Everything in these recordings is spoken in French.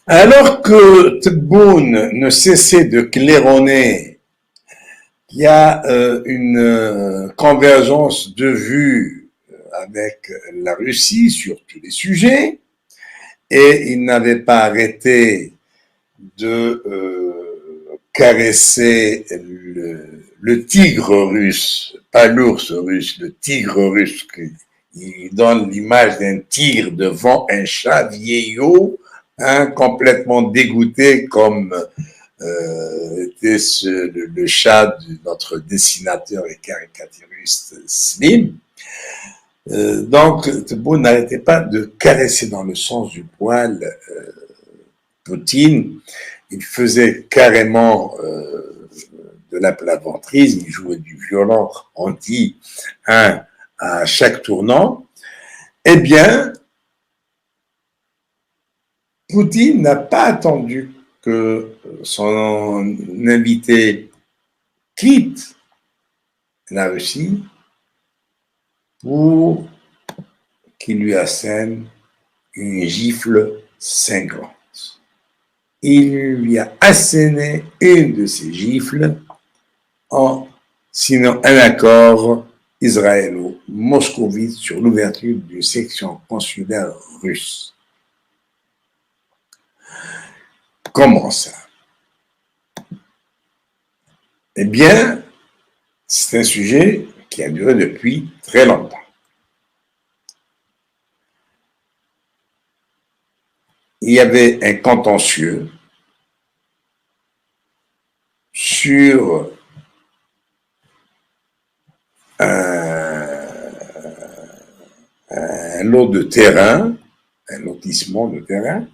Alors que Tebboune ne cessait de claironner, il y a une convergence de vues avec la Russie sur tous les sujets, et il n'avait pas arrêté de caresser le tigre russe, pas l'ours russe, le tigre russe. Il donne l'image d'un tigre devant un chat vieillot, hein, complètement dégoûté comme était le chat de notre dessinateur et caricaturiste Slim. Donc, Tebboune n'arrêtait pas de caresser dans le sens du poil Poutine. Il faisait carrément de la ventrise, il jouait du violon anti à chaque tournant. Eh bien, Poutine n'a pas attendu que son invité quitte la Russie pour qu'il lui assène une gifle cinglante. Il lui a asséné une de ces gifles en signant un accord israélo-moscovite sur l'ouverture d'une section consulaire russe. Comment ça? Eh bien, c'est un sujet qui a duré depuis très longtemps. Il y avait un contentieux sur un lot de terrain, un lotissement de terrain,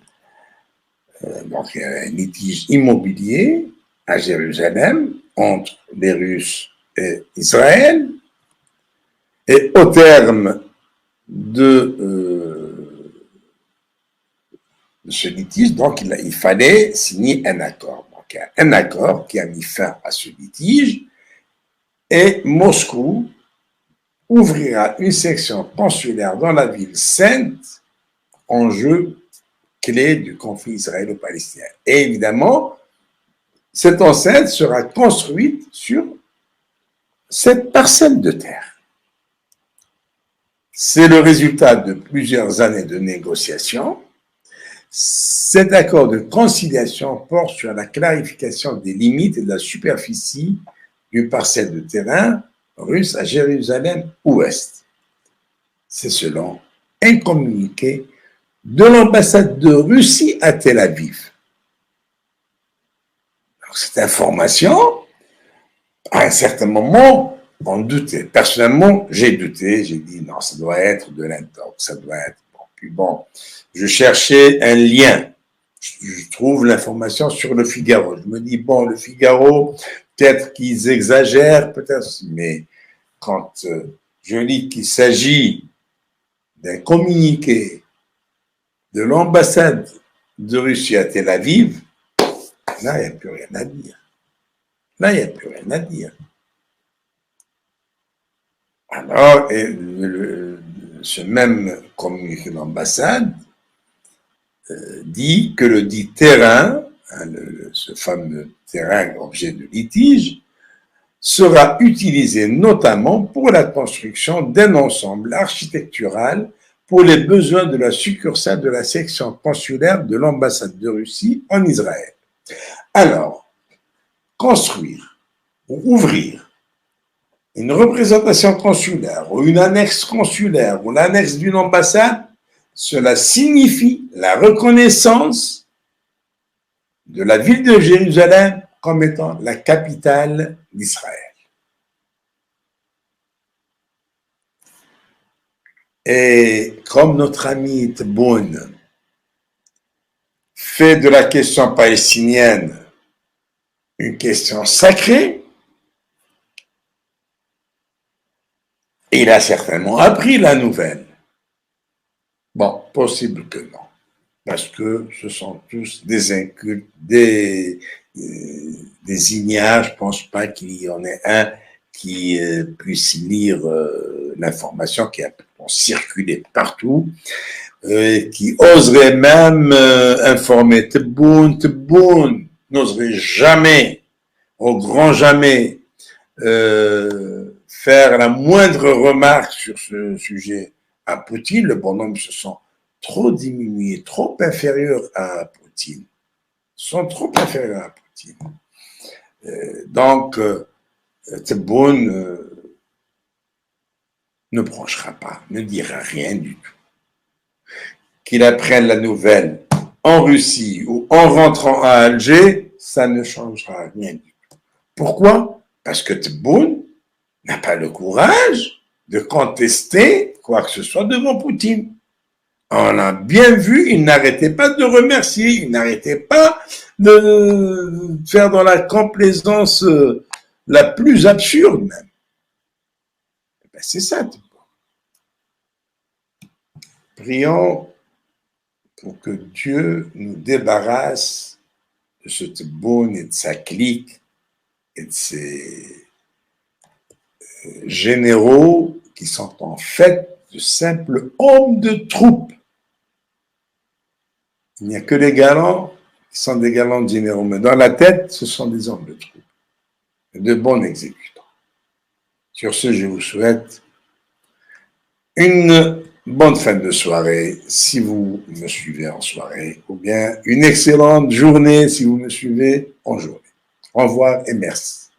donc un litige immobilier à Jérusalem entre les Russes et Israël. Et au terme de ce litige, donc il fallait signer un accord. Donc un accord qui a mis fin à ce litige, et Moscou ouvrira une section consulaire dans la ville sainte, enjeu clé du conflit israélo-palestinien. Et évidemment, cette enceinte sera construite sur cette parcelle de terre. C'est le résultat de plusieurs années de négociations. Cet accord de conciliation porte sur la clarification des limites et de la superficie d'une parcelle de terrain russe à Jérusalem-Ouest. C'est selon un communiqué de l'ambassade de Russie à Tel Aviv. Alors, cette information, à un certain moment, on doutait. Personnellement, j'ai douté, j'ai dit non, ça doit être de l'intox, ça doit être bon. Puis bon, je cherchais un lien. Je trouve l'information sur le Figaro. Je me dis, bon, le Figaro, peut-être qu'ils exagèrent, peut-être, mais quand je lis qu'il s'agit d'un communiqué de l'ambassade de Russie à Tel Aviv, là, il n'y a plus rien à dire. Là, il n'y a plus rien à dire. Alors, ce même communiqué d'ambassade dit que le dit terrain, hein, ce fameux terrain objet de litige, sera utilisé notamment pour la construction d'un ensemble architectural pour les besoins de la succursale de la section consulaire de l'ambassade de Russie en Israël. Alors, construire ou ouvrir une représentation consulaire ou une annexe consulaire ou l'annexe d'une ambassade, cela signifie la reconnaissance de la ville de Jérusalem comme étant la capitale d'Israël. Et comme notre ami Tebboune fait de la question palestinienne une question sacrée, il a certainement appris la nouvelle. Bon, possible que non, parce que ce sont tous des incultes, des ignares. Je ne pense pas qu'il y en ait un qui puisse lire l'information qui a vont circuler partout, qui oseraient même informer Tebboune n'oserait jamais, au grand jamais, faire la moindre remarque sur ce sujet à Poutine. Le bonhomme se sent trop diminué, trop inférieur à Poutine. Sont trop inférieurs à Poutine. Donc, Tebboune ne branchera pas, ne dira rien du tout. Qu'il apprenne la nouvelle en Russie ou en rentrant à Alger, ça ne changera rien du tout. Pourquoi? Parce que Tebboune n'a pas le courage de contester quoi que ce soit devant Poutine. On l'a bien vu, il n'arrêtait pas de remercier, il n'arrêtait pas de faire dans la complaisance la plus absurde même. Ben, c'est ça. Prions pour que Dieu nous débarrasse de ce Tebboune et de sa clique et de ses généraux qui sont en fait de simples hommes de troupe. Il n'y a que les galants qui sont des galants de généraux, mais dans la tête, ce sont des hommes de troupe, de bons exécutants. Sur ce, je vous souhaite une bonne fin de soirée si vous me suivez en soirée, ou bien une excellente journée si vous me suivez en journée. Au revoir et merci.